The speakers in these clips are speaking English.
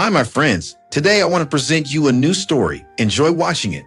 Hi, my friends. Today I want to present you a new story. Enjoy watching it.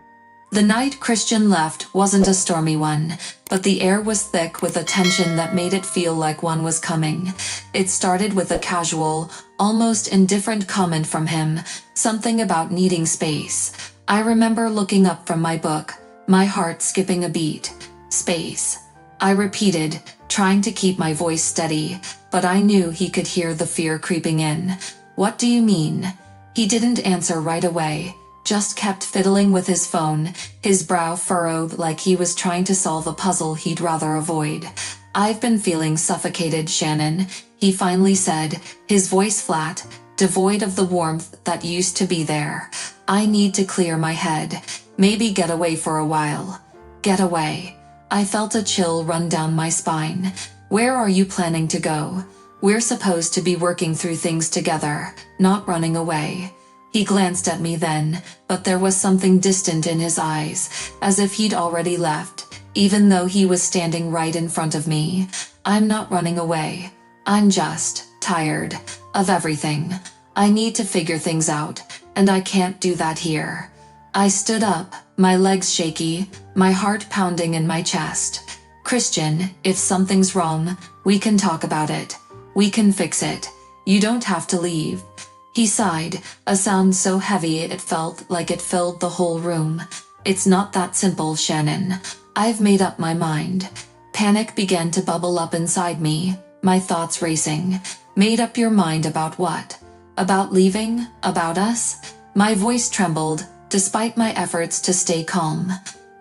The night Christian left wasn't a stormy one, but the air was thick with a tension that made it feel like one was coming. It started with a casual, almost indifferent comment from him, something about needing space. I remember looking up from my book, my heart skipping a beat. Space. I repeated, trying to keep my voice steady, but I knew he could hear the fear creeping in. What do you mean? He didn't answer right away, just kept fiddling with his phone, his brow furrowed like he was trying to solve a puzzle he'd rather avoid. I've been feeling suffocated, Shannon, he finally said, his voice flat, devoid of the warmth that used to be there. I need to clear my head, maybe get away for a while. Get away. I felt a chill run down my spine. Where are you planning to go? We're supposed to be working through things together, not running away. He glanced at me then, but there was something distant in his eyes, as if he'd already left, even though he was standing right in front of me. I'm not running away. I'm just tired of everything. I need to figure things out, and I can't do that here. I stood up, my legs shaky, my heart pounding in my chest. Christian, if something's wrong, we can talk about it. We can fix it. You don't have to leave. He sighed, a sound so heavy it felt like it filled the whole room. It's not that simple, Shannon. I've made up my mind. Panic began to bubble up inside me, my thoughts racing. Made up your mind about what? About leaving? About us? My voice trembled, despite my efforts to stay calm.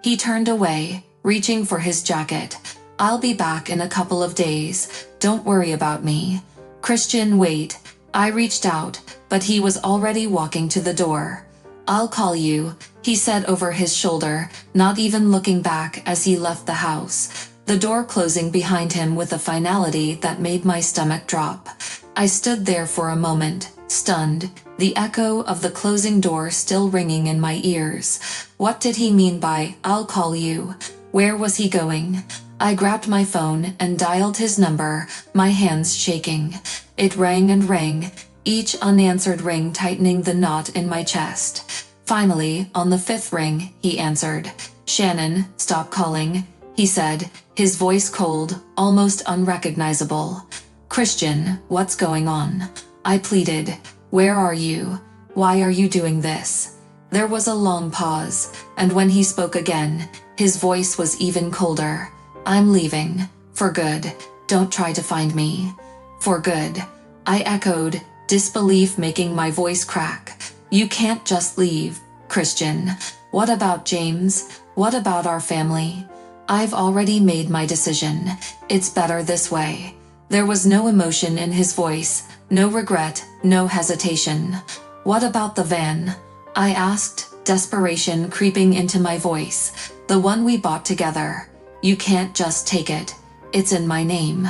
He turned away, reaching for his jacket. I'll be back in a couple of days. Don't worry about me. Christian, wait. I reached out, but he was already walking to the door. I'll call you, he said over his shoulder, not even looking back as he left the house, the door closing behind him with a finality that made my stomach drop. I stood there for a moment, stunned, the echo of the closing door still ringing in my ears. What did he mean by, "I'll call you"? Where was he going? I grabbed my phone and dialed his number, my hands shaking. It rang and rang, each unanswered ring tightening the knot in my chest. Finally, on the fifth ring, he answered. "Shannon, stop calling," he said, his voice cold, almost unrecognizable. "Christian, what's going on?" I pleaded. "Where are you? Why are you doing this?" There was a long pause, and when he spoke again, his voice was even colder. "I'm leaving. For good. Don't try to find me." "For good," I echoed, disbelief making my voice crack. "You can't just leave, Christian. What about James? What about our family?" "I've already made my decision. It's better this way." There was no emotion in his voice, no regret, no hesitation. "What about the van?" I asked, desperation creeping into my voice. "The one we bought together. You can't just take it. It's in my name."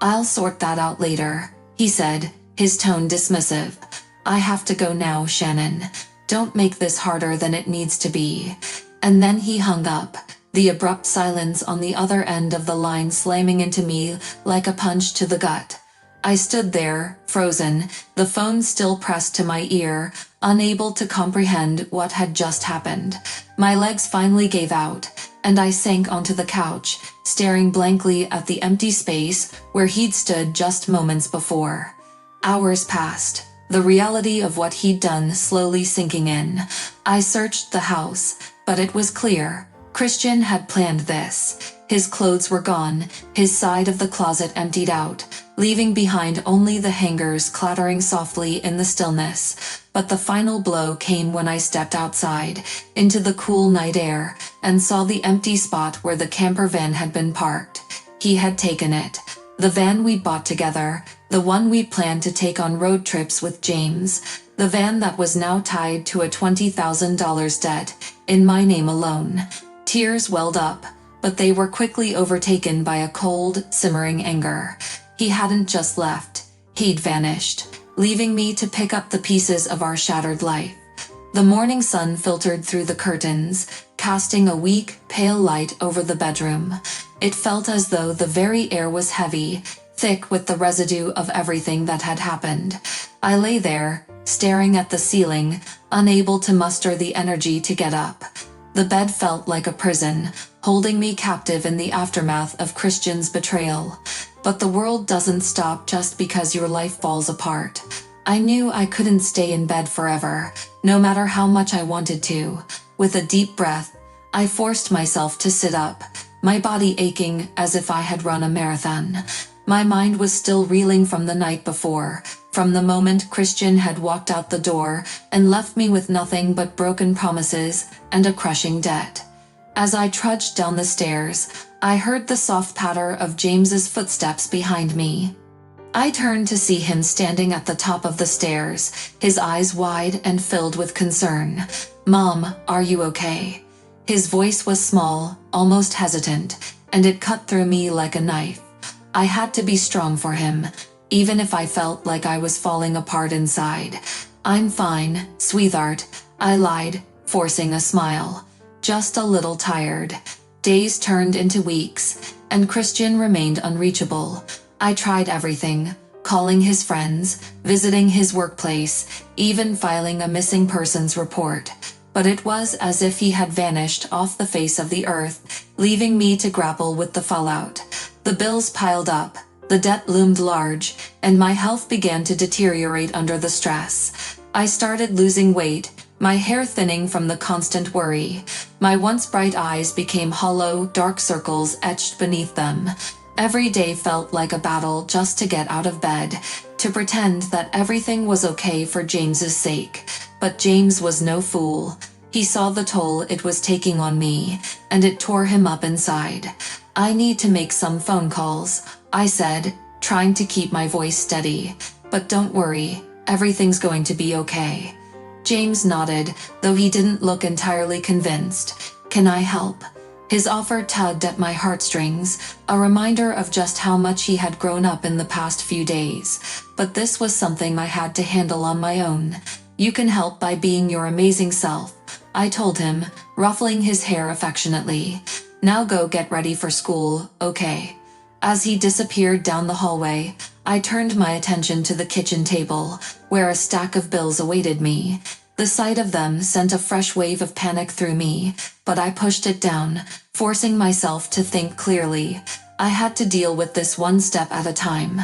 "I'll sort that out later," he said, his tone dismissive. "I have to go now, Shannon. Don't make this harder than it needs to be." And then he hung up, the abrupt silence on the other end of the line slamming into me like a punch to the gut. I stood there, frozen, the phone still pressed to my ear, unable to comprehend what had just happened. My legs finally gave out, and I sank onto the couch, staring blankly at the empty space where he'd stood just moments before. Hours passed, the reality of what he'd done slowly sinking in. I searched the house, but it was clear. Christian had planned this. His clothes were gone, his side of the closet emptied out, leaving behind only the hangers clattering softly in the stillness. But the final blow came when I stepped outside, into the cool night air, and saw the empty spot where the camper van had been parked. He had taken it. The van we bought together, the one we planned to take on road trips with James, the van that was now tied to a $20,000 debt, in my name alone. Tears welled up, but they were quickly overtaken by a cold, simmering anger. He hadn't just left. He'd vanished, leaving me to pick up the pieces of our shattered life. The morning sun filtered through the curtains, casting a weak, pale light over the bedroom. It felt as though the very air was heavy, thick with the residue of everything that had happened. I lay there, staring at the ceiling, unable to muster the energy to get up. The bed felt like a prison, holding me captive in the aftermath of Christian's betrayal. But the world doesn't stop just because your life falls apart. I knew I couldn't stay in bed forever, no matter how much I wanted to. With a deep breath, I forced myself to sit up, my body aching as if I had run a marathon. My mind was still reeling from the night before, from the moment Christian had walked out the door and left me with nothing but broken promises and a crushing debt. As I trudged down the stairs, I heard the soft patter of James's footsteps behind me. I turned to see him standing at the top of the stairs, his eyes wide and filled with concern. "Mom, are you okay?" His voice was small, almost hesitant, and it cut through me like a knife. I had to be strong for him, even if I felt like I was falling apart inside. "I'm fine, sweetheart," I lied, forcing a smile. "Just a little tired." Days turned into weeks, and Christian remained unreachable. I tried everything, calling his friends, visiting his workplace, even filing a missing persons report. But it was as if he had vanished off the face of the earth, leaving me to grapple with the fallout. The bills piled up, the debt loomed large, and my health began to deteriorate under the stress. I started losing weight, my hair thinning from the constant worry. My once bright eyes became hollow, dark circles etched beneath them. Every day felt like a battle just to get out of bed, to pretend that everything was okay for James's sake. But James was no fool. He saw the toll it was taking on me, and it tore him up inside. "I need to make some phone calls," I said, trying to keep my voice steady. "But don't worry, everything's going to be okay." James nodded, though he didn't look entirely convinced. "Can I help?" His offer tugged at my heartstrings, a reminder of just how much he had grown up in the past few days. But this was something I had to handle on my own. "You can help by being your amazing self," I told him, ruffling his hair affectionately. "Now go get ready for school, okay?" As he disappeared down the hallway, I turned my attention to the kitchen table, where a stack of bills awaited me. The sight of them sent a fresh wave of panic through me, but I pushed it down, forcing myself to think clearly. I had to deal with this one step at a time.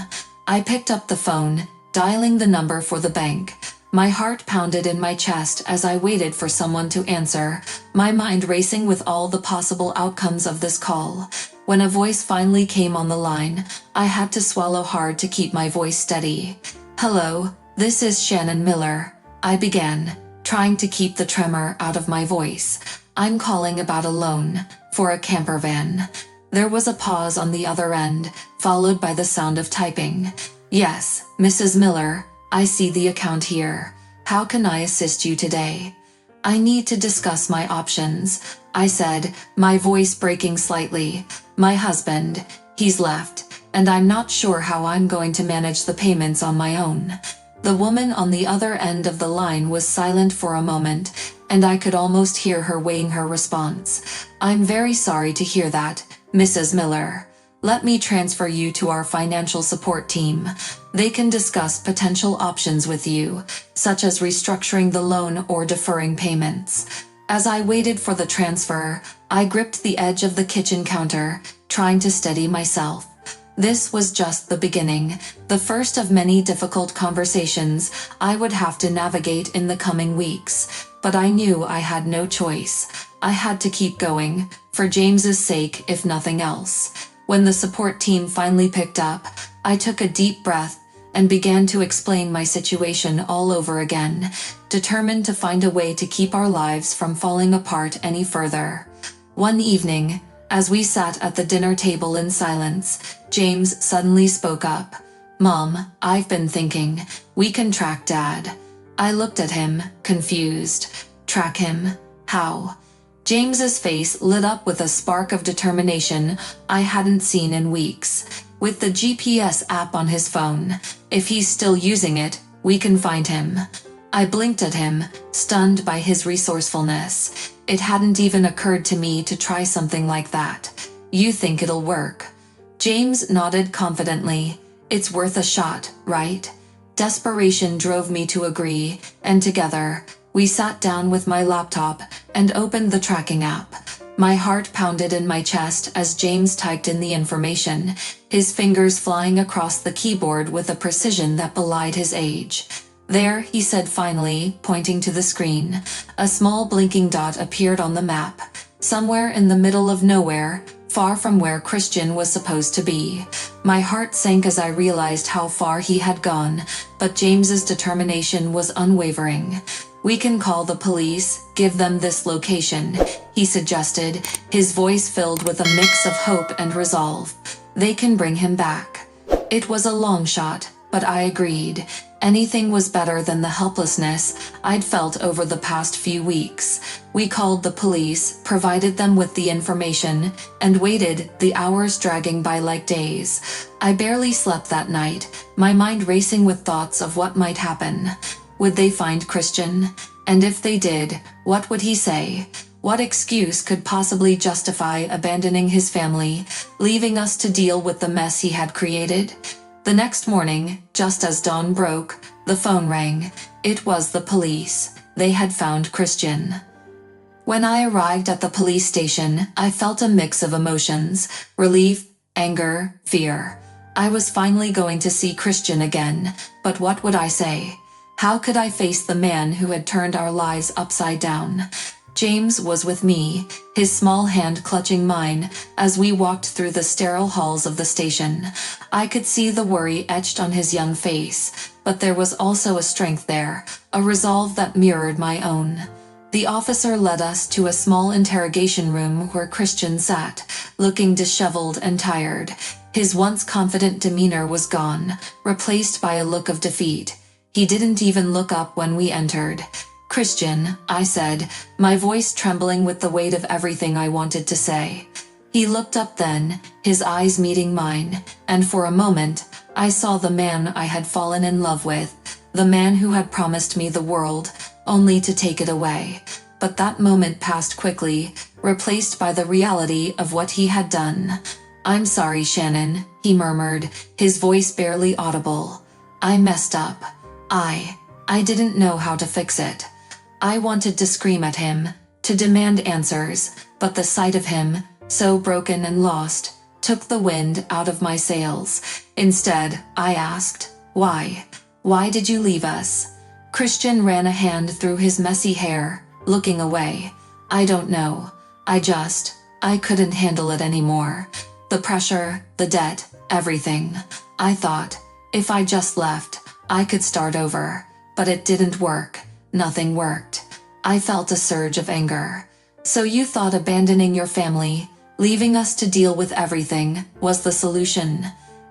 I picked up the phone, dialing the number for the bank. My heart pounded in my chest as I waited for someone to answer, my mind racing with all the possible outcomes of this call. When a voice finally came on the line, I had to swallow hard to keep my voice steady. "Hello, this is Shannon Miller," I began, trying to keep the tremor out of my voice. "I'm calling about a loan for a camper van." There was a pause on the other end, followed by the sound of typing. "Yes, Mrs. Miller, I see the account here. How can I assist you today?" "I need to discuss my options," I said, my voice breaking slightly. "My husband, he's left, and I'm not sure how I'm going to manage the payments on my own." The woman on the other end of the line was silent for a moment, and I could almost hear her weighing her response. "I'm very sorry to hear that, Mrs. Miller. Let me transfer you to our financial support team. They can discuss potential options with you, such as restructuring the loan or deferring payments." As I waited for the transfer, I gripped the edge of the kitchen counter, trying to steady myself. This was just the beginning, the first of many difficult conversations I would have to navigate in the coming weeks. But I knew I had no choice. I had to keep going, for James's sake if nothing else. When the support team finally picked up, I took a deep breath and began to explain my situation all over again, determined to find a way to keep our lives from falling apart any further. One evening, as we sat at the dinner table in silence, James suddenly spoke up. "Mom, I've been thinking, we can track Dad." I looked at him, confused. "Track him? How?" James's face lit up with a spark of determination I hadn't seen in weeks. "With the GPS app on his phone. If he's still using it, we can find him." I blinked at him, stunned by his resourcefulness. It hadn't even occurred to me to try something like that. "You think it'll work?" James nodded confidently. "It's worth a shot, right?" Desperation drove me to agree, and together, we sat down with my laptop and opened the tracking app. My heart pounded in my chest as James typed in the information, his fingers flying across the keyboard with a precision that belied his age. "There," he said finally, pointing to the screen. A small blinking dot appeared on the map, somewhere in the middle of nowhere, far from where Christian was supposed to be. My heart sank as I realized how far he had gone, but James's determination was unwavering. "We can call the police, give them this location," he suggested, his voice filled with a mix of hope and resolve. "They can bring him back." It was a long shot, but I agreed. Anything was better than the helplessness I'd felt over the past few weeks. We called the police, provided them with the information, and waited, the hours dragging by like days. I barely slept that night, my mind racing with thoughts of what might happen. Would they find Christian? And if they did, what would he say? What excuse could possibly justify abandoning his family, leaving us to deal with the mess he had created? The next morning, just as dawn broke, the phone rang. It was the police. They had found Christian. When I arrived at the police station, I felt a mix of emotions: relief, anger, fear. I was finally going to see Christian again, but what would I say? How could I face the man who had turned our lives upside down? James was with me, his small hand clutching mine, as we walked through the sterile halls of the station. I could see the worry etched on his young face, but there was also a strength there, a resolve that mirrored my own. The officer led us to a small interrogation room where Christian sat, looking disheveled and tired. His once confident demeanor was gone, replaced by a look of defeat. He didn't even look up when we entered. "Christian," I said, my voice trembling with the weight of everything I wanted to say. He looked up then, his eyes meeting mine, and for a moment, I saw the man I had fallen in love with, the man who had promised me the world, only to take it away. But that moment passed quickly, replaced by the reality of what he had done. "I'm sorry, Shannon," he murmured, his voice barely audible. "I messed up. I didn't know how to fix it." I wanted to scream at him, to demand answers, but the sight of him, so broken and lost, took the wind out of my sails. Instead, I asked, "Why? Why did you leave us?" Christian ran a hand through his messy hair, looking away. "I don't know. I couldn't handle it anymore. The pressure, the debt, everything. I thought, if I just left, I could start over. But it didn't work. Nothing worked." I felt a surge of anger. "So you thought abandoning your family, leaving us to deal with everything, was the solution?"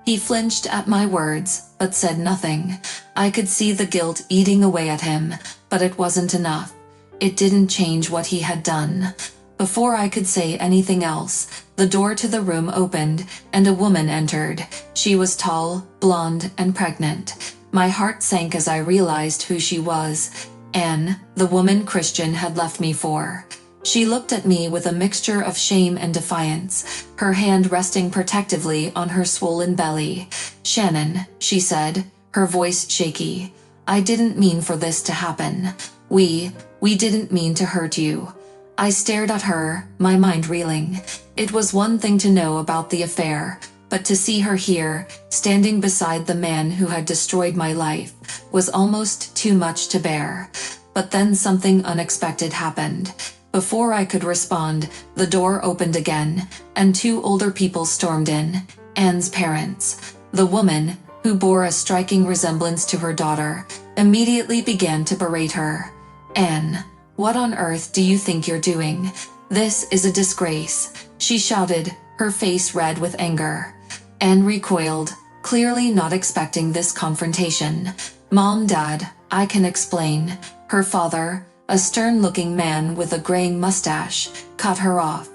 He flinched at my words, but said nothing. I could see the guilt eating away at him, but it wasn't enough. It didn't change what he had done. Before I could say anything else, the door to the room opened, and a woman entered. She was tall, blonde, and pregnant. My heart sank as I realized who she was. Anne, the woman Christian had left me for. She looked at me with a mixture of shame and defiance, her hand resting protectively on her swollen belly. "Shannon," she said, her voice shaky, "I didn't mean for this to happen. We didn't mean to hurt you." I stared at her, my mind reeling. It was one thing to know about the affair, but to see her here, standing beside the man who had destroyed my life, was almost too much to bear. But then something unexpected happened. Before I could respond, the door opened again, and two older people stormed in, Anne's parents. The woman, who bore a striking resemblance to her daughter, immediately began to berate her. "Anne, what on earth do you think you're doing? This is a disgrace," she shouted, her face red with anger. Anne recoiled, clearly not expecting this confrontation. "Mom, Dad, I can explain." Her father, a stern-looking man with a graying mustache, cut her off.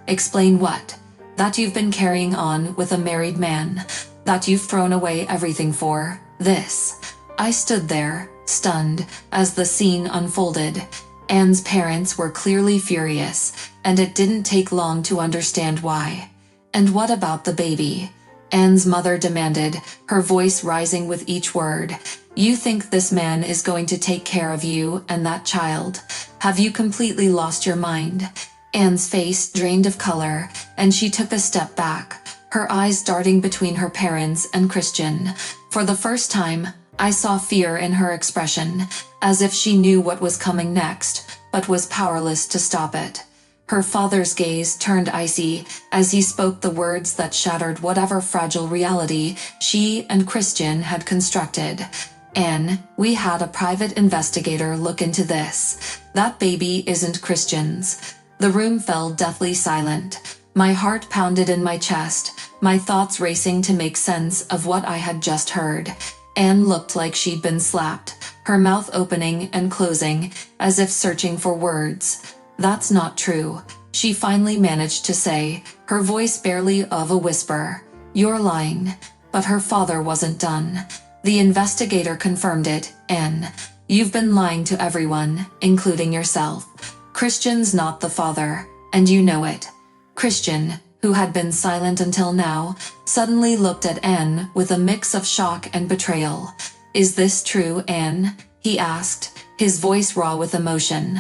"Explain what? That you've been carrying on with a married man, that you've thrown away everything for this." I stood there, stunned, as the scene unfolded. Anne's parents were clearly furious, and it didn't take long to understand why. "And what about the baby?" Anne's mother demanded, her voice rising with each word. You think this man is going to take care of you and that child? Have you completely lost your mind? Anne's face drained of color, and she took a step back, her eyes darting between her parents and Christian. For the first time, I saw fear in her expression, as if she knew what was coming next, but was powerless to stop it. Her father's gaze turned icy as he spoke the words that shattered whatever fragile reality she and Christian had constructed. Anne, we had a private investigator look into this. That baby isn't Christian's. The room fell deathly silent. My heart pounded in my chest, my thoughts racing to make sense of what I had just heard. Anne looked like she'd been slapped, her mouth opening and closing, as if searching for words. That's not true, she finally managed to say, her voice barely of a whisper. You're lying. But her father wasn't done. The investigator confirmed it. Anne, you've been lying to everyone, including yourself. Christian's not the father, and you know it. Christian, who had been silent until now, suddenly looked at Anne with a mix of shock and betrayal. Is this true, Anne? He asked, his voice raw with emotion.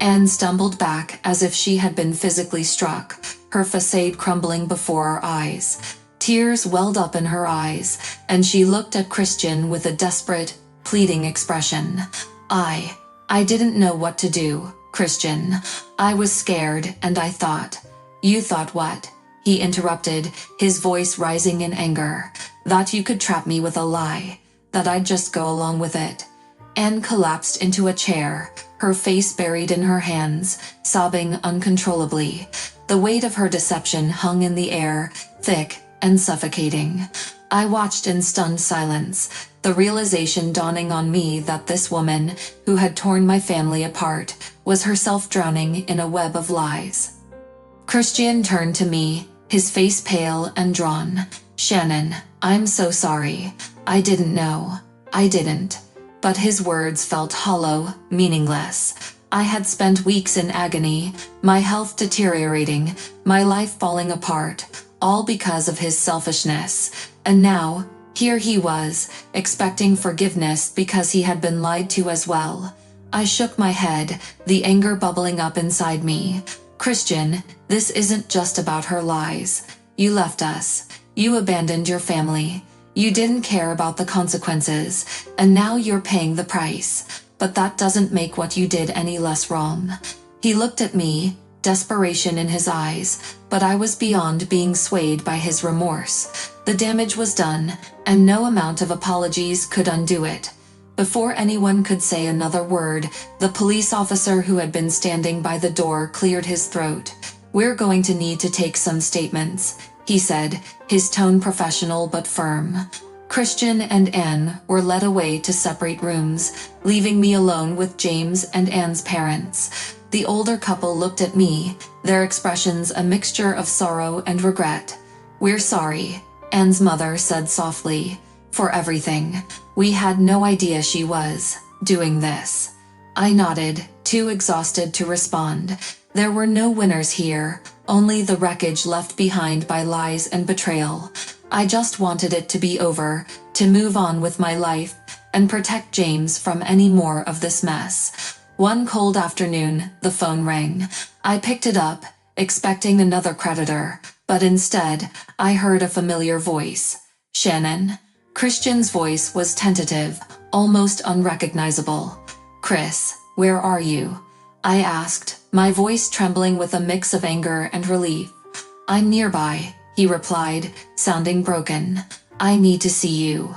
Anne stumbled back as if she had been physically struck, her facade crumbling before our eyes. Tears welled up in her eyes, and she looked at Christian with a desperate, pleading expression. I didn't know what to do, Christian. I was scared, and I thought. You thought what? He interrupted, his voice rising in anger. That you could trap me with a lie, that I'd just go along with it. Anne collapsed into a chair, her face buried in her hands, sobbing uncontrollably. The weight of her deception hung in the air, thick and suffocating. I watched in stunned silence, the realization dawning on me that this woman, who had torn my family apart, was herself drowning in a web of lies. Christian turned to me, his face pale and drawn. Shannon, I'm so sorry. I didn't know. I didn't. But his words felt hollow, meaningless. I had spent weeks in agony, my health deteriorating, my life falling apart, all because of his selfishness. And now, here he was, expecting forgiveness because he had been lied to as well. I shook my head, the anger bubbling up inside me. Christian, this isn't just about her lies. You left us. You abandoned your family. You didn't care about the consequences, and now you're paying the price. But that doesn't make what you did any less wrong. He looked at me, desperation in his eyes, but I was beyond being swayed by his remorse. The damage was done, and no amount of apologies could undo it. Before anyone could say another word, the police officer who had been standing by the door cleared his throat. We're going to need to take some statements, he said, his tone professional but firm. Christian and Anne were led away to separate rooms, leaving me alone with James and Anne's parents. The older couple looked at me, their expressions a mixture of sorrow and regret. We're sorry, Anne's mother said softly, for everything. We had no idea she was doing this. I nodded, too exhausted to respond. There were no winners here, only the wreckage left behind by lies and betrayal. I just wanted it to be over, to move on with my life, and protect James from any more of this mess. One cold afternoon, the phone rang. I picked it up, expecting another creditor, but instead, I heard a familiar voice. Shannon? Christian's voice was tentative, almost unrecognizable. Chris, where are you? I asked, my voice trembling with a mix of anger and relief. I'm nearby, he replied, sounding broken. I need to see you.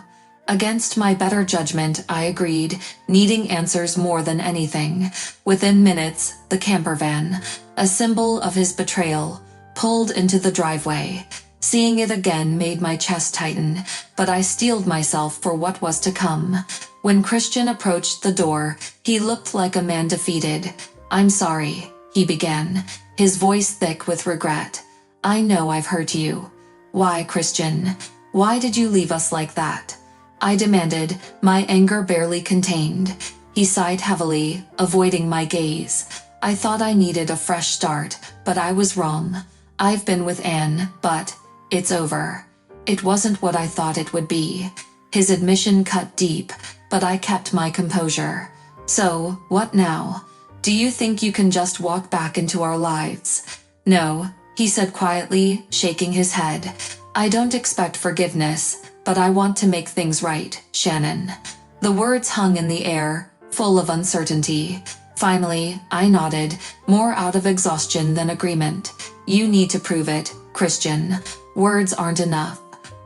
Against my better judgment, I agreed, needing answers more than anything. Within minutes, the camper van, a symbol of his betrayal, pulled into the driveway. Seeing it again made my chest tighten, but I steeled myself for what was to come. When Christian approached the door, he looked like a man defeated. I'm sorry, he began, his voice thick with regret. I know I've hurt you. Why, Christian? Why did you leave us like that? I demanded, my anger barely contained. He sighed heavily, avoiding my gaze. I thought I needed a fresh start, but I was wrong. I've been with Anne, but it's over. It wasn't what I thought it would be. His admission cut deep, but I kept my composure. So, what now? Do you think you can just walk back into our lives? No, he said quietly, shaking his head. I don't expect forgiveness, but I want to make things right, Shannon. The words hung in the air, full of uncertainty. Finally, I nodded, more out of exhaustion than agreement. You need to prove it, Christian. Words aren't enough.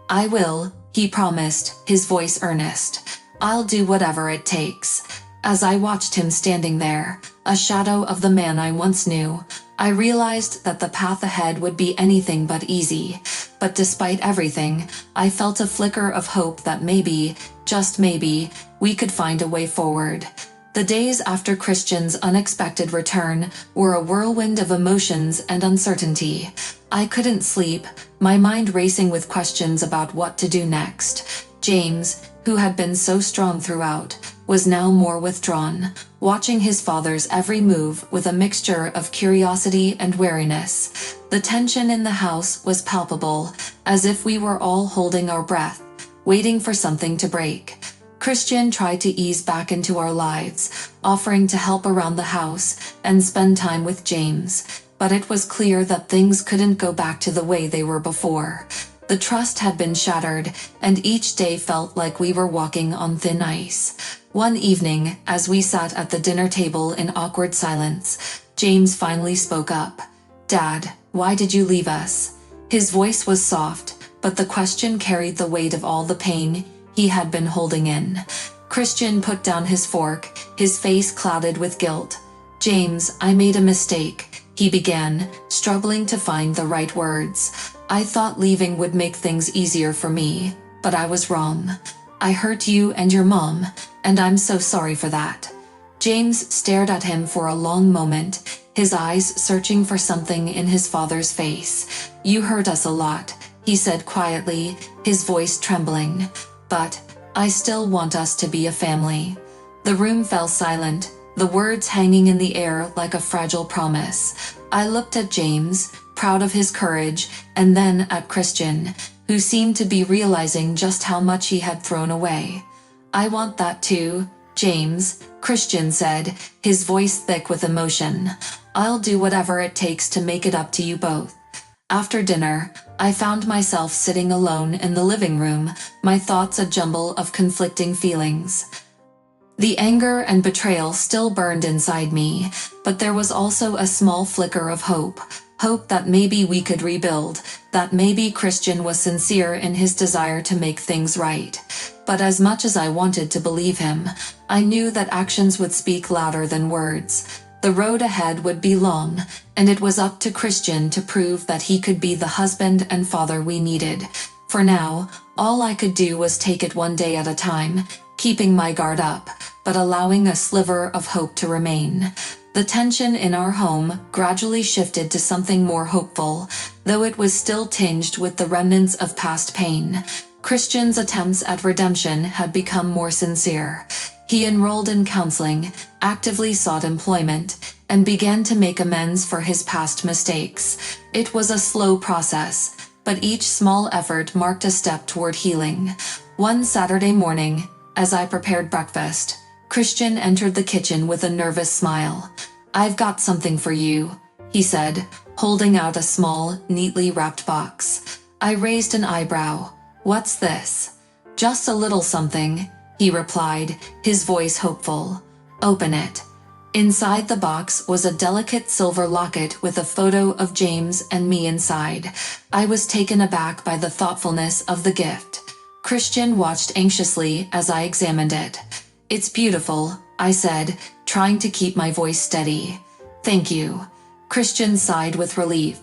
I will, he promised, his voice earnest. I'll do whatever it takes. As I watched him standing there, a shadow of the man I once knew, I realized that the path ahead would be anything but easy. But despite everything, I felt a flicker of hope that maybe, just maybe, we could find a way forward. The days after Christian's unexpected return were a whirlwind of emotions and uncertainty. I couldn't sleep, my mind racing with questions about what to do next. James, who had been so strong throughout, was now more withdrawn, watching his father's every move with a mixture of curiosity and wariness. The tension in the house was palpable, as if we were all holding our breath, waiting for something to break. Christian tried to ease back into our lives, offering to help around the house and spend time with James, but it was clear that things couldn't go back to the way they were before. The trust had been shattered, and each day felt like we were walking on thin ice. One evening, as we sat at the dinner table in awkward silence, James finally spoke up. Dad, why did you leave us? His voice was soft, but the question carried the weight of all the pain he had been holding in. Christian put down his fork, his face clouded with guilt. James, I made a mistake, he began, struggling to find the right words. I thought leaving would make things easier for me, but I was wrong. I hurt you and your mom, and I'm so sorry for that. James stared at him for a long moment, his eyes searching for something in his father's face. You hurt us a lot, he said quietly, his voice trembling. But I still want us to be a family. The room fell silent, the words hanging in the air like a fragile promise. I looked at James, proud of his courage, and then at Christian, who seemed to be realizing just how much he had thrown away. I want that too, James, Christian said, his voice thick with emotion. I'll do whatever it takes to make it up to you both. After dinner, I found myself sitting alone in the living room, my thoughts a jumble of conflicting feelings. The anger and betrayal still burned inside me, but there was also a small flicker of hope. Hope that maybe we could rebuild, that maybe Christian was sincere in his desire to make things right. But as much as I wanted to believe him, I knew that actions would speak louder than words. The road ahead would be long, and it was up to Christian to prove that he could be the husband and father we needed. For now, all I could do was take it one day at a time, keeping my guard up, but allowing a sliver of hope to remain. The tension in our home gradually shifted to something more hopeful, though it was still tinged with the remnants of past pain. Christian's attempts at redemption had become more sincere. He enrolled in counseling, actively sought employment, and began to make amends for his past mistakes. It was a slow process, but each small effort marked a step toward healing. One Saturday morning, as I prepared breakfast, Christian entered the kitchen with a nervous smile. I've got something for you, he said, holding out a small, neatly wrapped box. I raised an eyebrow. What's this? Just a little something, he replied, his voice hopeful. Open it. Inside the box was a delicate silver locket with a photo of James and me inside. I was taken aback by the thoughtfulness of the gift. Christian watched anxiously as I examined it. It's beautiful, I said, trying to keep my voice steady. Thank you. Christian sighed with relief.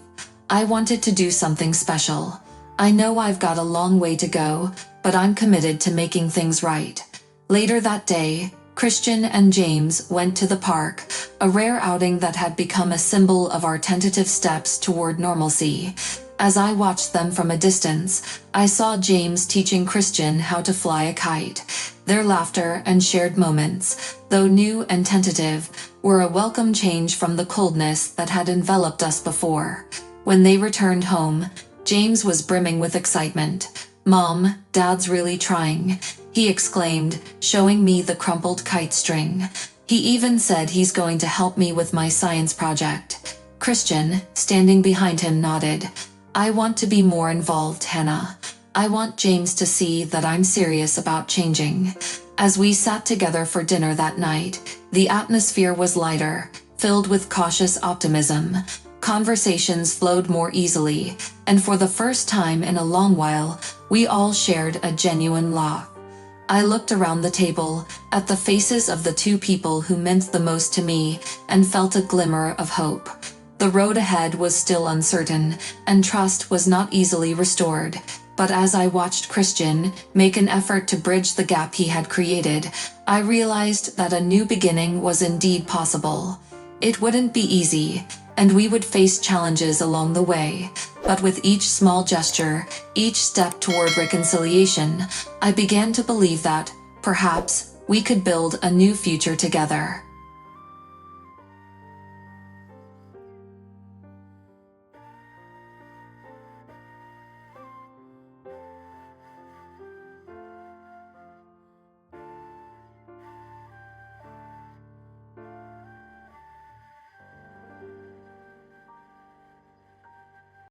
I wanted to do something special. I know I've got a long way to go, but I'm committed to making things right. Later that day, Christian and James went to the park, a rare outing that had become a symbol of our tentative steps toward normalcy. As I watched them from a distance, I saw James teaching Christian how to fly a kite. Their laughter and shared moments, though new and tentative, were a welcome change from the coldness that had enveloped us before. When they returned home, James was brimming with excitement. "Mom, Dad's really trying," he exclaimed, showing me the crumpled kite string. "He even said he's going to help me with my science project." Christian, standing behind him, nodded. "I want to be more involved, Hannah. I want James to see that I'm serious about changing." As we sat together for dinner that night, the atmosphere was lighter, filled with cautious optimism. Conversations flowed more easily, and for the first time in a long while, we all shared a genuine laugh. I looked around the table, at the faces of the two people who meant the most to me, and felt a glimmer of hope. The road ahead was still uncertain, and trust was not easily restored. But as I watched Christian make an effort to bridge the gap he had created, I realized that a new beginning was indeed possible. It wouldn't be easy, and we would face challenges along the way. But with each small gesture, each step toward reconciliation, I began to believe that, perhaps, we could build a new future together.